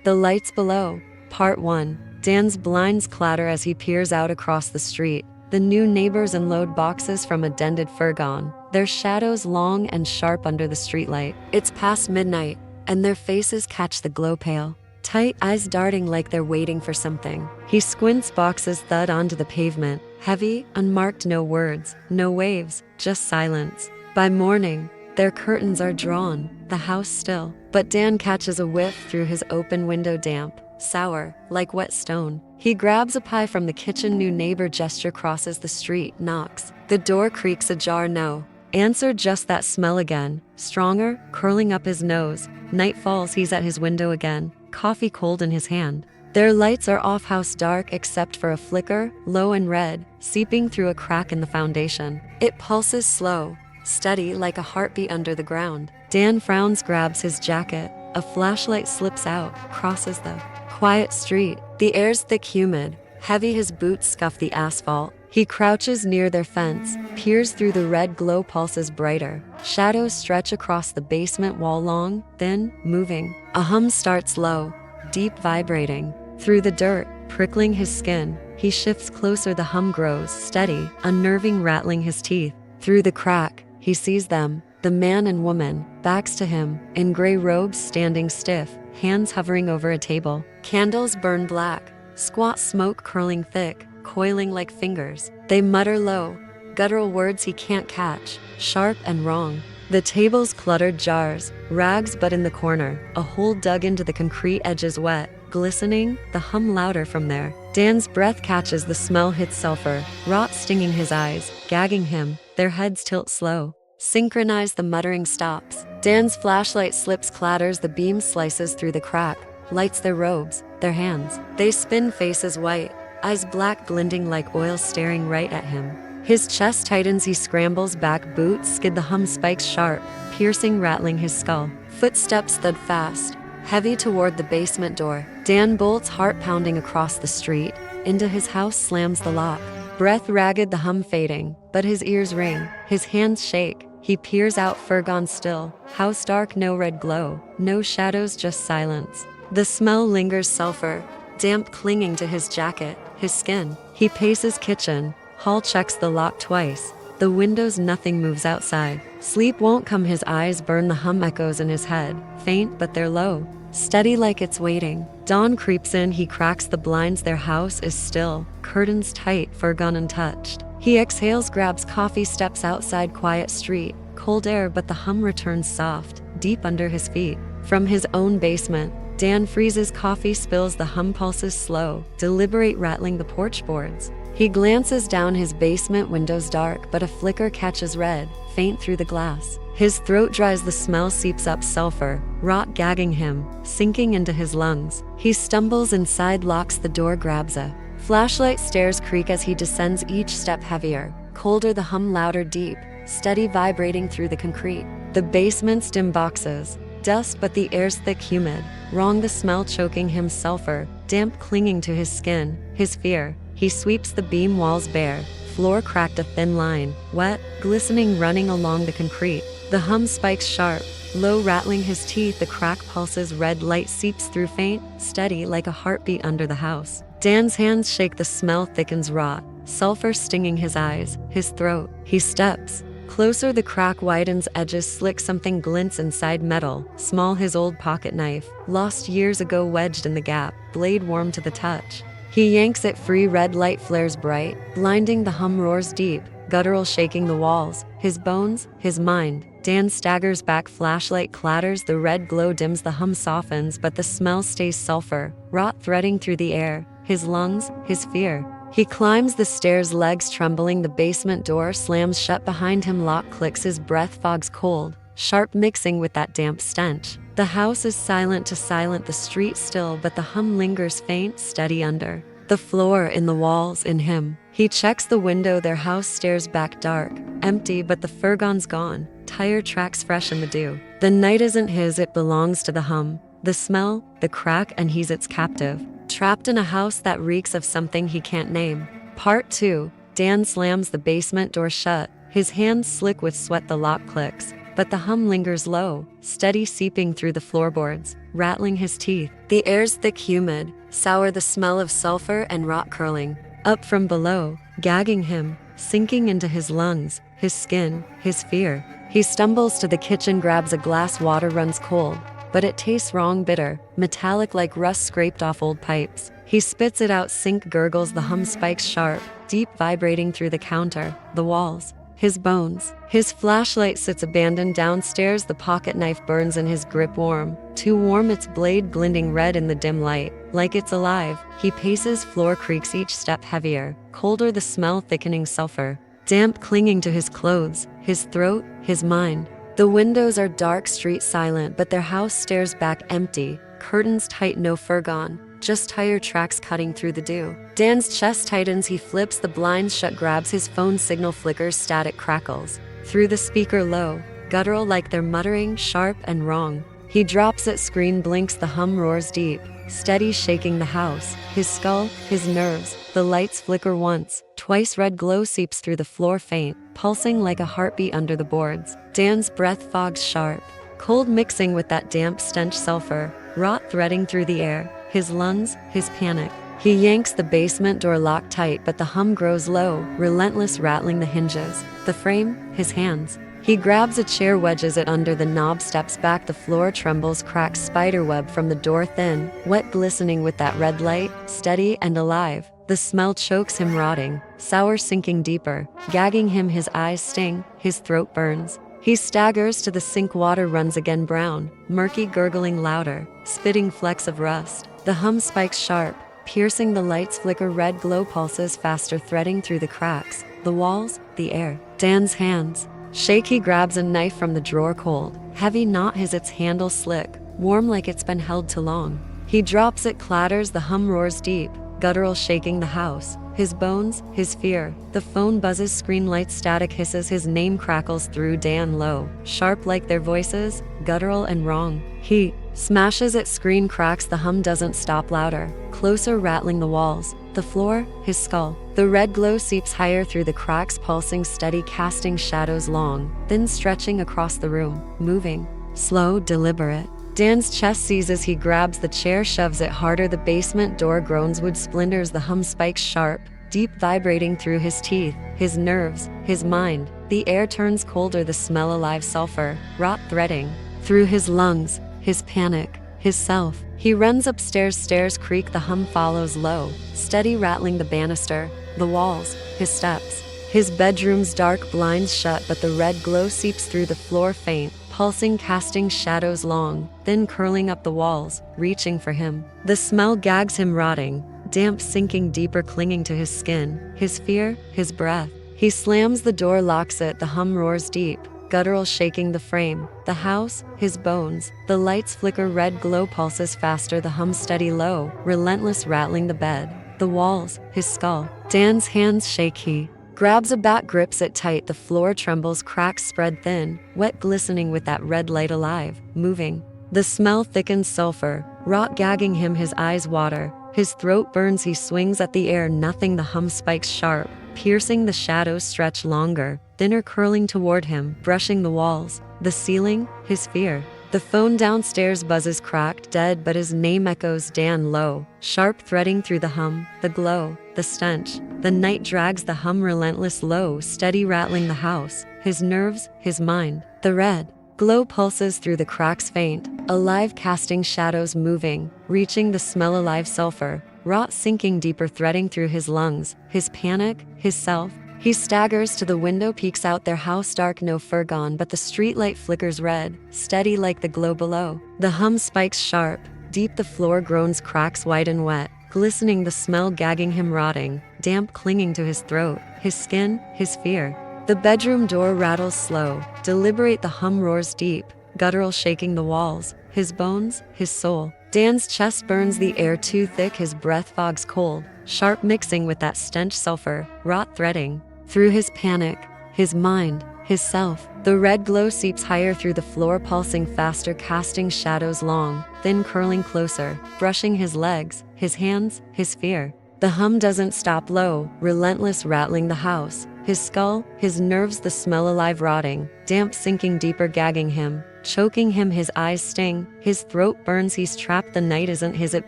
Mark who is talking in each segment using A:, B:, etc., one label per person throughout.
A: The lights below. Part 1. Dan's blinds clatter as he peers out across the street. The new neighbors unload boxes from a dented furgon, their shadows long and sharp under the streetlight. It's past midnight, and their faces catch the glow pale, tight eyes darting like they're waiting for something. He squints, boxes thud onto the pavement, heavy, unmarked, no words, no waves, just silence. By morning, their curtains are drawn, the house still. But Dan catches a whiff through his open window, damp, sour, like wet stone. He grabs a pie from the kitchen. New neighbor gesture, crosses the street, knocks. The door creaks ajar. No answer, just that smell again, stronger, curling up his nose. Night falls, he's at his window again, coffee cold in his hand. Their lights are off, house dark except for a flicker, low and red, seeping through a crack in the foundation. It pulses slow, steady like a heartbeat under the ground. Dan frowns, grabs his jacket. A flashlight slips out, crosses the quiet street. The air's thick, humid, heavy. His boots scuff the asphalt. He crouches near their fence, peers through the red glow, pulses brighter. Shadows stretch across the basement wall, long, thin, moving. A hum starts low, deep, vibrating through the dirt, prickling his skin. He shifts closer, the hum grows, steady, unnerving, rattling his teeth. Through the crack, he sees them, the man and woman, backs to him, in gray robes, standing stiff, hands hovering over a table. Candles burn black, squat smoke curling thick, coiling like fingers. They mutter low, guttural words he can't catch, sharp and wrong. The table's cluttered, jars, rags but in the corner, a hole dug into the concrete, edges wet, glistening, the hum louder from there. Dan's breath catches the smell, hits sulfur, rot stinging his eyes, gagging him. Their heads tilt slow. Synchronized, the muttering stops. Dan's flashlight slips, clatters, the beam slices through the crack, lights their robes, their hands. They spin, faces white, eyes black, glinting like oil, staring right at him. His chest tightens, he scrambles back, boots skid, the hum spikes sharp, piercing, rattling his skull. Footsteps thud fast, heavy toward the basement door. Dan bolts, heart pounding, across the street, into his house, slams the lock. Breath ragged, the hum fading, but his ears ring, his hands shake. He peers out, furgon still, house dark, no red glow, no shadows, just silence. The smell lingers, sulfur, damp, clinging to his jacket, his skin. He paces kitchen, hall, checks the lock twice. The windows, nothing moves outside. Sleep won't come, his eyes burn, the hum echoes in his head, faint but they're low, steady like it's waiting. Dawn creeps in, he cracks the blinds, their house is still, curtains tight, furgon untouched. He exhales, grabs coffee, steps outside, quiet street, cold air, but the hum returns soft, deep under his feet. From his own basement, Dan freezes, coffee spills, the hum pulses slow, deliberate, rattling the porch boards. He glances down, his basement windows dark, but a flicker catches red, faint through the glass. His throat dries, the smell seeps up, sulfur, rot gagging him, sinking into his lungs. He stumbles inside, locks the door, grabs a flashlight, stairs creak as he descends, each step heavier, colder, the hum louder, deep, steady, vibrating through the concrete. The basement's dim, boxes, dust, but the air's thick, humid, wrong, the smell choking him, sulfur, damp, clinging to his skin, his fear. He sweeps the beam walls bare, floor cracked, a thin line, wet, glistening, running along the concrete. The hum spikes sharp, low, rattling his teeth, the crack pulses, red light seeps through, faint, steady like a heartbeat under the house. Dan's hands shake, the smell thickens, rot, sulfur stinging his eyes, his throat. He steps closer, the crack widens, edges slick, something glints inside, metal, small, his old pocket knife, lost years ago, wedged in the gap, blade warm to the touch. He yanks it free, red light flares bright, blinding, the hum roars deep, guttural, shaking the walls, his bones, his mind. Dan staggers back, flashlight clatters, the red glow dims, the hum softens, but the smell stays, sulfur, rot threading through the air, his lungs, his fear. He climbs the stairs, legs trembling, the basement door slams shut behind him, lock clicks, his breath fogs cold, sharp, mixing with that damp stench. The house is silent to silent, the street still, but the hum lingers, faint, steady under the floor, in the walls, in him. He checks the window, their house stares back, dark, empty, but the furgon's gone, tire tracks fresh in the dew. The night isn't his, it belongs to the hum, the smell, the crack, and he's its captive, trapped in a house that reeks of something he can't name. Part 2. Dan slams the basement door shut, his hands slick with sweat, the lock clicks. but the hum lingers low, steady seeping through the floorboards, rattling his teeth. The air's thick, humid, sour, the smell of sulfur and rot curling up from below, gagging him, sinking into his lungs, his skin, his fear. He stumbles to the kitchen, grabs a glass, water runs cold, but it tastes wrong, bitter, metallic like rust scraped off old pipes. He spits it out, sink gurgles, the hum spikes sharp, deep, vibrating through the counter, the walls, his bones. His flashlight sits abandoned downstairs, the pocket knife burns in his grip, warm, too warm, its blade glinting red in the dim light, like it's alive. He paces, floor creaks, each step heavier, colder, the smell thickening, sulfur, damp clinging to his clothes, his throat, his mind. The windows are dark, street silent, but their house stares back empty, curtains tight, no furgon, just tire tracks cutting through the dew. Dan's chest tightens, he flips the blinds shut, grabs his phone, signal flickers, static crackles through the speaker, low, guttural like they're muttering, sharp and wrong. He drops it, screen blinks, the hum roars deep, steady, shaking the house, his skull, his nerves. The lights flicker once, twice, red glow seeps through the floor, faint, pulsing like a heartbeat under the boards. Dan's breath fogs sharp, cold, mixing with that damp stench, sulfur, rot threading through the air. His lungs, his panic. He yanks the basement door locked tight, but the hum grows low, relentless, rattling the hinges. The frame, his hands. He grabs a chair, wedges it under the knob, steps back, the floor trembles, cracks, spiderweb from the door, thin, wet, glistening with that red light, steady and alive. The smell chokes him, rotting, sour, sinking deeper, gagging him, his eyes sting, his throat burns. He staggers to the sink, water runs again, brown, murky, gurgling louder, spitting flecks of rust. The hum spikes sharp, piercing, the lights flicker, red glow pulses faster, threading through the cracks, the walls, the air. Dan's hands shake, he grabs a knife from the drawer, cold, heavy, not his, its handle slick, warm like it's been held too long. He drops it, clatters, the hum roars deep, guttural, shaking the house. His bones, his fear. The phone buzzes, screen lights, static hisses, his name crackles through. Dan, low, sharp like their voices, guttural and wrong. He smashes it, screen cracks, the hum doesn't stop, louder, closer, rattling the walls. The floor, his skull. The red glow seeps higher through the cracks, pulsing, steady, casting shadows long, then stretching across the room, moving, slow, deliberate. Dan's chest seizes, he grabs the chair, shoves it harder, the basement door groans, wood splinters, the hum spikes sharp, deep, vibrating through his teeth, his nerves, his mind. The air turns colder, the smell alive, sulfur, rot threading through his lungs, his panic, his self. He runs upstairs, stairs creak, the hum follows, low, steady, rattling the banister, the walls, his steps. His bedroom's dark, blinds shut, but the red glow seeps through the floor, faint, pulsing, casting shadows long, then curling up the walls, reaching for him. The smell gags him, rotting, damp, sinking deeper, clinging to his skin, his fear, his breath. He slams the door, locks it, the hum roars deep, guttural, shaking the frame, the house, his bones. The lights flicker, red glow pulses faster, the hum steady, low, relentless, rattling the bed, the walls, his skull. Dan's hands shake, he grabs a bat, grips it tight, the floor trembles, cracks spread thin, wet, glistening with that red light, alive, moving. The smell thickens, sulfur, rot gagging him, his eyes water, his throat burns, he swings at the air, nothing, the hum spikes sharp, piercing, the shadows stretch longer, thinner, curling toward him, brushing the walls, the ceiling, his fear. The phone downstairs buzzes, cracked, dead, but his name echoes, Dan, low, sharp, threading through the hum, the glow, the stench. The night drags, the hum relentless, low, steady, rattling the house, his nerves, his mind. The red glow pulses through the cracks, faint, alive, casting shadows, moving, reaching, the smell alive, sulfur, rot sinking deeper, threading through his lungs, his panic, his self. He staggers to the window, peeks out, their house dark, no furgon, but the streetlight flickers red, steady like the glow below. The hum spikes sharp, deep, the floor groans, cracks white and wet, glistening, the smell gagging him, rotting, damp, clinging to his throat, his skin, his fear. The bedroom door rattles slow, deliberate, the hum roars deep, guttural, shaking the walls, his bones, his soul. Dan's chest burns, the air too thick, his breath fogs cold, sharp, mixing with that stench, sulfur, rot threading through his panic, his mind, his self. The red glow seeps higher through the floor, pulsing faster, casting shadows long, thin, curling closer, brushing his legs, his hands, his fear. The hum doesn't stop, low, relentless, rattling the house, his skull, his nerves, the smell alive, rotting, damp sinking deeper, gagging him, choking him, his eyes sting, his throat burns, he's trapped, the night isn't his, it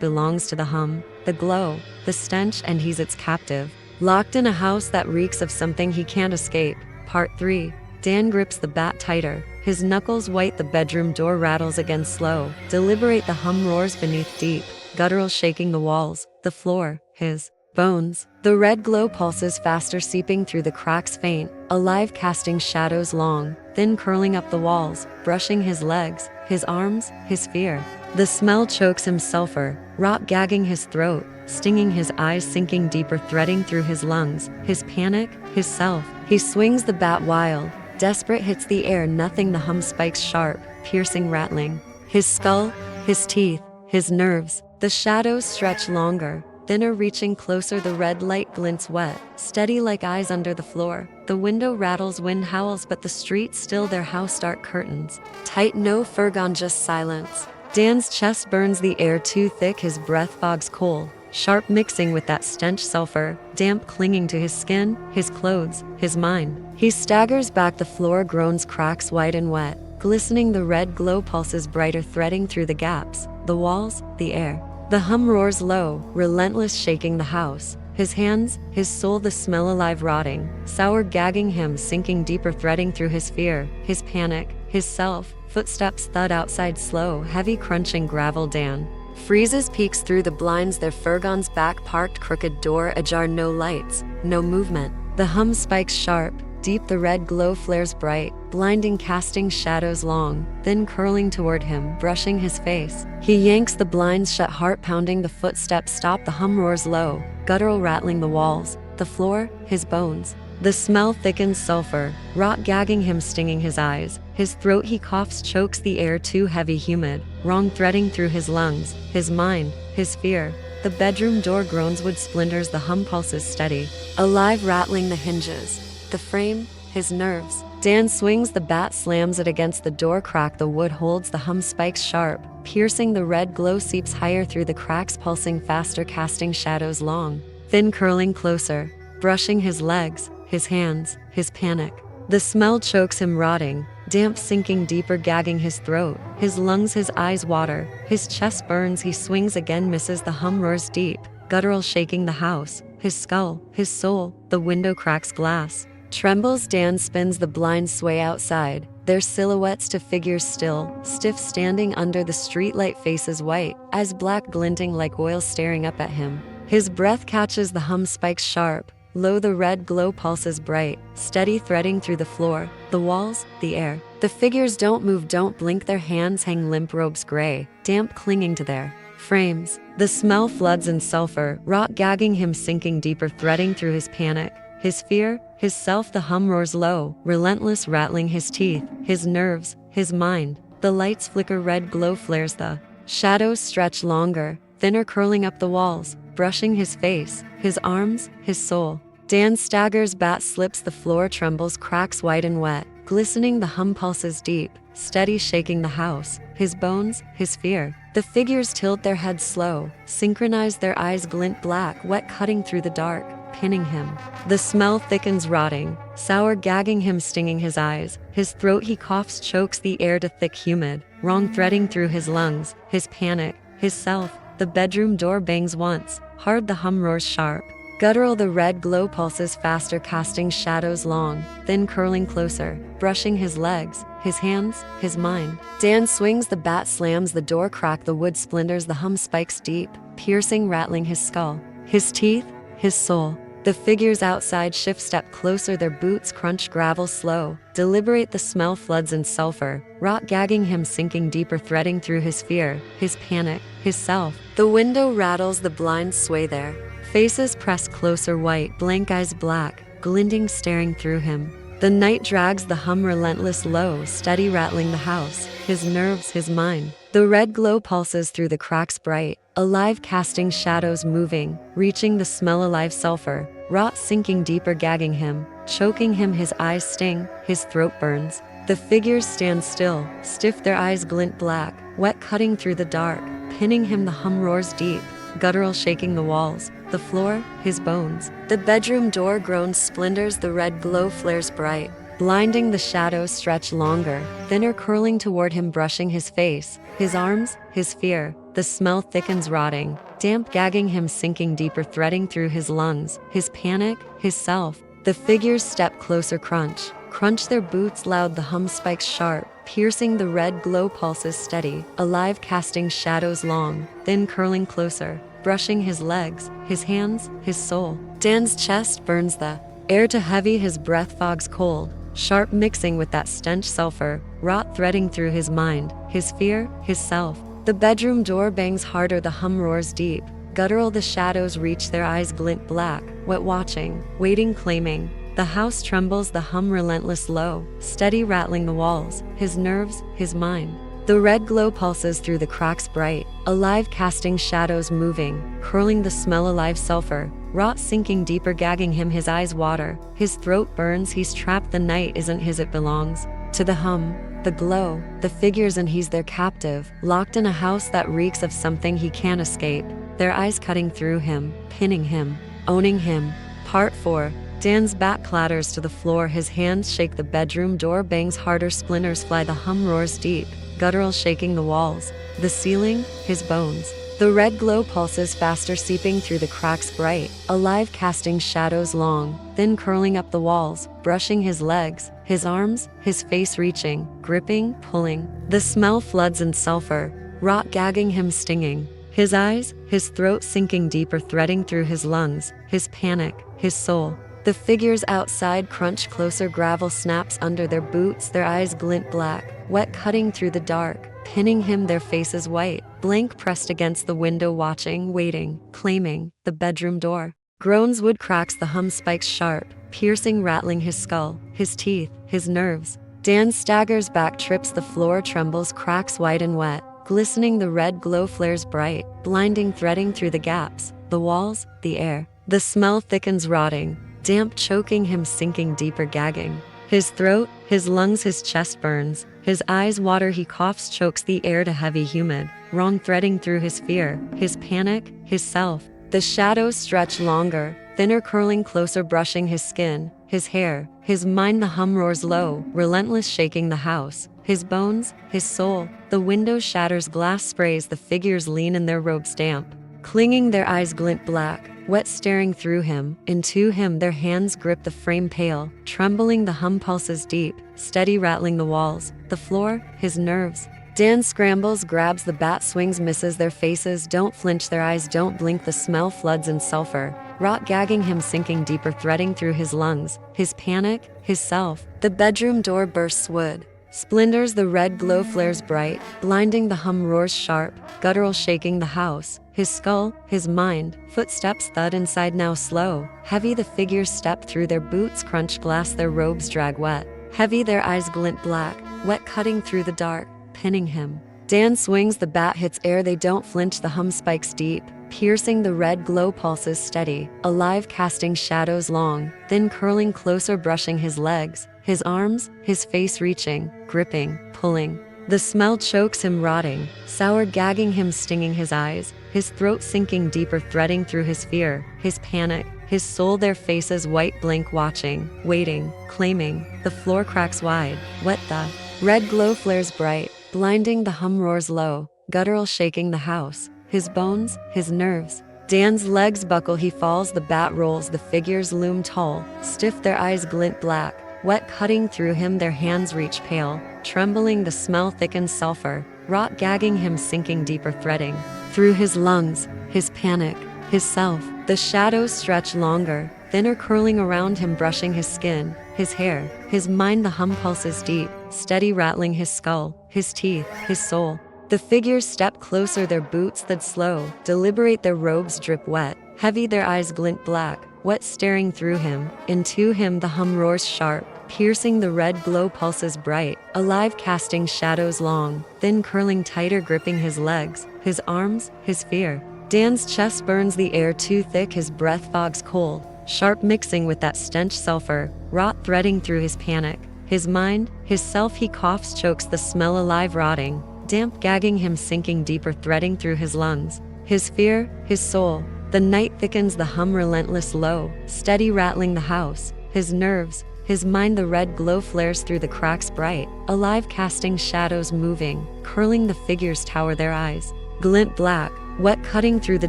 A: belongs to the hum, the glow, the stench, and he's its captive. Locked in a house that reeks of something he can't escape. Part 3. Dan grips the bat tighter, his knuckles white, the bedroom door rattles again, slow, deliberate, the hum roars beneath, deep, guttural, shaking the walls, the floor, his bones. The red glow pulses faster, seeping through the cracks, faint, alive, casting shadows long, thin, curling up the walls, brushing his legs, his arms, his fear. The smell chokes him, sulfur, rot gagging his throat, stinging his eyes, sinking deeper, threading through his lungs, his panic, his self. He swings the bat wild, desperate, hits the air, nothing, the hum spikes sharp, piercing, rattling. His skull, his teeth, his nerves. The shadows stretch longer, thinner, reaching closer, the red light glints wet, steady like eyes under the floor. The window rattles, wind howls, but the street still, their house, dark curtains. Tight, no furgon, just silence. Dan's chest burns, the air too thick, his breath fogs cold, sharp, mixing with that stench, sulfur, damp, clinging to his skin, his clothes, his mind. He staggers back, the floor groans, cracks white and wet, glistening, the red glow pulses brighter, threading through the gaps, the walls, the air. The hum roars low, relentless, shaking the house. His hands, his soul, the smell alive, rotting, sour, gagging him, sinking deeper, threading through his fear, his panic, his self. Footsteps thud outside, slow, heavy, crunching gravel. Dan freezes, peeks through the blinds, their furgon's back parked, crooked door ajar, no lights, no movement. The hum spikes sharp, deep, the red glow flares bright, blinding, casting shadows long, thin, curling toward him, brushing his face. He yanks the blinds shut, heart pounding, the footsteps stop, the hum roars low, guttural, rattling the walls, the floor, his bones. The smell thickens, sulfur, rot gagging him, stinging his eyes, his throat, he coughs, chokes, the air too heavy, humid, wrong, threading through his lungs, his mind, his fear. The bedroom door groans, wood splinters, the hum pulses steady, alive, rattling the hinges, the frame, his nerves. Dan swings the bat, slams it against the door crack, the wood holds, the hum spikes sharp, piercing, the red glow seeps higher through the cracks, pulsing faster, casting shadows long, thin, curling closer, brushing his legs, his hands, his panic. The smell chokes him, rotting, damp, sinking deeper, gagging his throat, his lungs, his eyes water, his chest burns, he swings again, misses, the hum roars deep, guttural, shaking the house, his skull, his soul. The window cracks, glass trembles, Dan spins, the blinds sway outside, their silhouettes to figures still, stiff, standing under the streetlight, faces white, eyes black, glinting like oil, staring up at him. His breath catches, the hum spikes sharp, low, the red glow pulses bright, steady, threading through the floor, the walls, the air. The figures don't move, don't blink, their hands hang limp, robes gray, damp, clinging to their frames. The smell floods in sulfur, rot gagging him, sinking deeper, threading through his panic, his fear, his self. The hum roars low, relentless, rattling his teeth, his nerves, his mind. The lights flicker, red glow flares, the shadows stretch longer, thinner, curling up the walls, brushing his face, his arms, his soul. Dan staggers, bat slips, the floor trembles, cracks white and wet, glistening, the hum pulses deep, steady, shaking the house, his bones, his fear. The figures tilt their heads slow, synchronized, their eyes glint black, wet, cutting through the dark, pinning him. The smell thickens, rotting, sour, gagging him, stinging his eyes, his throat, he coughs, chokes, the air to thick, humid, wrong, threading through his lungs, his panic, his self. The bedroom door bangs once, hard, the hum roars sharp, guttural, the red glow pulses faster, casting shadows long, thin, curling closer, brushing his legs, his hands, his mind. Dan swings the bat, slams the door crack, the wood splinters, the hum spikes deep, piercing, rattling his skull, his teeth, his soul. The figures outside shift, step closer, their boots crunch gravel, slow, deliberate, the smell floods in sulfur, rot gagging him, sinking deeper, threading through his fear, his panic, his self. The window rattles, the blinds sway, their faces press closer, white, blank eyes black, glinting, staring through him. The night drags, the hum relentless, low, steady, rattling the house, his nerves, his mind. The red glow pulses through the cracks bright, alive, casting shadows, moving, reaching, the smell alive, sulfur, rot sinking deeper, gagging him, choking him, his eyes sting, his throat burns. The figures stand still, stiff, their eyes glint black, wet, cutting through the dark, pinning him. The hum roars deep, guttural shaking the walls, the floor, his bones. The bedroom door groans splinters, the red glow flares bright. Blinding, the shadows stretch longer, thinner curling toward him, brushing his face, his arms, his fear. The smell thickens, rotting, damp gagging him, sinking deeper, threading through his lungs, his panic, his self. The figures step closer, crunch, crunch their boots loud, the hum spikes sharp, piercing, the red glow pulses steady, alive, casting shadows long, thin curling closer, brushing his legs, his hands, his soul. Dan's chest burns, the air to heavy, his breath fogs cold, sharp mixing with that stench, sulfur, rot threading through his mind, his fear, his self. The bedroom door bangs harder, the hum roars deep, guttural, the shadows reach, their eyes glint black, wet, watching, waiting, claiming. The house trembles, the hum relentless low, steady, rattling the walls, his nerves, his mind. The red glow pulses through the cracks bright, alive, casting shadows moving, curling, the smell alive, sulfur, rot sinking deeper, gagging him, his eyes water, his throat burns, he's trapped, the night isn't his, it belongs to the hum, the glow, the figures, and he's their captive, locked in a house that reeks of something he can't escape, their eyes cutting through him, pinning him, owning him. Part 4. Dan's back clatters to the floor, his hands shake, the bedroom door bangs harder, splinters fly, the hum roars deep, guttural shaking the walls, the ceiling, his bones. The red glow pulses faster, seeping through the cracks bright, alive, casting shadows long, thin curling up the walls, brushing his legs, his arms, his face reaching, gripping, pulling. The smell floods in sulfur, rot gagging him, stinging. His eyes, his throat sinking deeper, threading through his lungs, his panic, his soul. The figures outside crunch closer, gravel snaps under their boots, their eyes glint black, wet, cutting through the dark, pinning him, their faces white, blank, pressed against the window, watching, waiting, claiming. The bedroom door groans, wood cracks, the hum spikes sharp, piercing, rattling his skull, his teeth, his nerves. Dan staggers back, trips, the floor trembles, cracks white and wet, glistening, the red glow flares bright, blinding, threading through the gaps, the walls, the air. The smell thickens, rotting, damp, choking him, sinking deeper, gagging. His throat, his lungs, his chest burns, his eyes water, he coughs, chokes, the air to heavy, humid, wrong, threading through his fear, his panic, his self. The shadows stretch longer, thinner curling closer, brushing his skin, his hair, his mind. The hum roars low, relentless, shaking the house, his bones, his soul. The window shatters, glass sprays, the figures lean in their robes damp, clinging, their eyes glint black, wet, staring through him, into him. Their hands grip the frame, pale, trembling, the hum pulses deep, steady, rattling the walls, the floor, his nerves. Dan scrambles, grabs the bat, swings, misses. Their faces don't flinch, their eyes don't blink. The smell floods in sulfur, rot gagging him, sinking deeper, threading through his lungs, his panic, his self. The bedroom door bursts, wood splinters, the red glow flares bright, blinding, the hum roars sharp, guttural, shaking the house, his skull, his mind. Footsteps thud inside, now slow, heavy, the figures step through, their boots crunch glass, their robes drag wet, heavy, their eyes glint black, wet, cutting through the dark, pinning him. Dan swings, the bat hits air, they don't flinch, the hum spikes deep, piercing, the red glow pulses steady, alive, casting shadows long, thin curling closer, brushing his legs, his arms, his face reaching, gripping, pulling. The smell chokes him, rotting, sour, gagging him, stinging his eyes, his throat sinking deeper, threading through his fear, his panic, his soul. Their faces white, blank, watching, waiting, claiming. The floor cracks wide, wet, the red glow flares bright, blinding, the hum roars low, guttural, shaking the house, his bones, his nerves. Dan's legs buckle, he falls, the bat rolls, the figures loom tall, stiff, their eyes glint black, wet, cutting through him. Their hands reach, pale, trembling, the smell thickens, sulfur, rot gagging him, sinking deeper, threading through his lungs, his panic, his self. The shadows stretch longer, thinner curling around him, brushing his skin, his hair, his mind. The hum pulses deep, steady, rattling his skull, his teeth, his soul. The figures step closer, their boots thud slow, deliberate, their robes drip wet, heavy, their eyes glint black, wet, staring through him, into him. The hum roars sharp, piercing, the red glow pulses bright, alive, casting shadows long, thin curling tighter, gripping his legs, his arms, his fear. Dan's chest burns, the air too thick, his breath fogs cold, sharp, mixing with that stench, sulfur, rot threading through his panic, his mind, his self. He coughs, chokes, the smell alive, rotting, damp, gagging him, sinking deeper, threading through his lungs, His fear, his soul. The night thickens, the hum relentless low, steady rattling the house. His nerves, his mind, the red glow flares through the cracks bright, alive, casting shadows moving, curling, the figures tower their eyes. Glint black, wet, cutting through the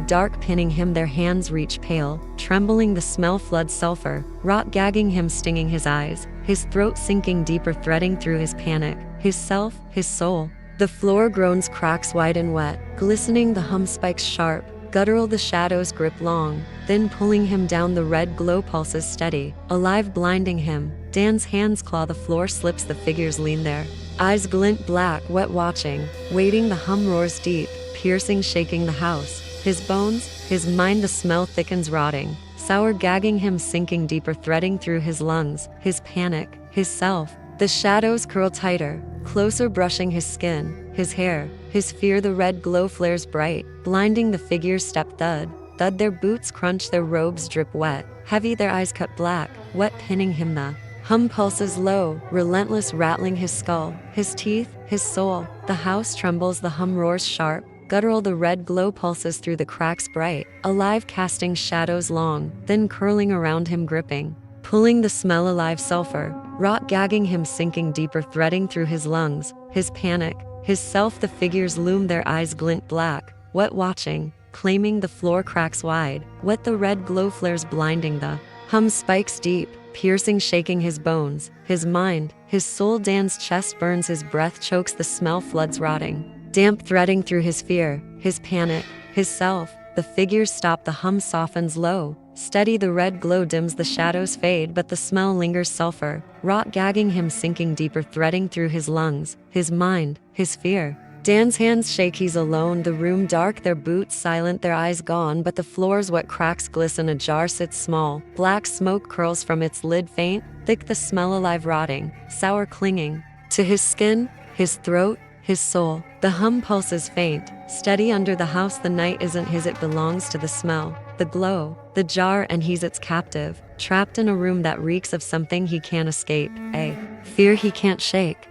A: dark, pinning him, their hands reach pale, trembling, the smell floods sulfur, rot gagging him, stinging his eyes, his throat sinking deeper, threading through his panic, his self, his soul. The floor groans, cracks wide and wet, glistening, the hum spikes sharp, guttural, the shadows grip long, then pulling him down, the red glow pulses steady, alive, blinding him. Dan's hands claw the floor, slips, the figures lean there. Eyes glint black, wet, watching, waiting, the hum roars deep, piercing, shaking the house. His bones, his mind, the smell thickens, rotting, sour, gagging him, sinking deeper, threading through his lungs, his panic, his self. The shadows curl tighter, closer, brushing his skin, his hair, his fear, the red glow flares bright, blinding, the figures step thud, thud, their boots crunch, their robes drip wet, heavy, their eyes cut black, wet, pinning him, the hum pulses low, relentless, rattling his skull, his teeth, his soul. The house trembles, the hum roars sharp, guttural, the red glow pulses through the cracks bright, alive, casting shadows long, then curling around him, gripping, pulling, the smell alive, sulfur, rot gagging him, sinking deeper, threading through his lungs, his panic, his self. The figures loom, their eyes glint black, wet, watching, claiming, the floor cracks wide, wet, the red glow flares, blinding, the hum spikes deep, piercing, shaking his bones, his mind, his soul. Dan's chest burns, his breath chokes, the smell floods, rotting, damp, threading through his fear, his panic, his self. The figures stop, the hum softens low, steady, the red glow dims, the shadows fade, but the smell lingers, sulfur, rot gagging him, sinking deeper, threading through his lungs, his mind, his fear. Dan's hands shake, he's alone, the room dark, their boots silent, their eyes gone, but the floor's wet, cracks glisten, a jar sits small, black smoke curls from its lid, faint, thick, the smell alive, rotting, sour, clinging to his skin, his throat, his soul. The hum pulses faint, steady under the house, the night isn't his, it belongs to the smell, the glow, the jar, and he's its captive, trapped in a room that reeks of something he can't escape, a fear he can't shake.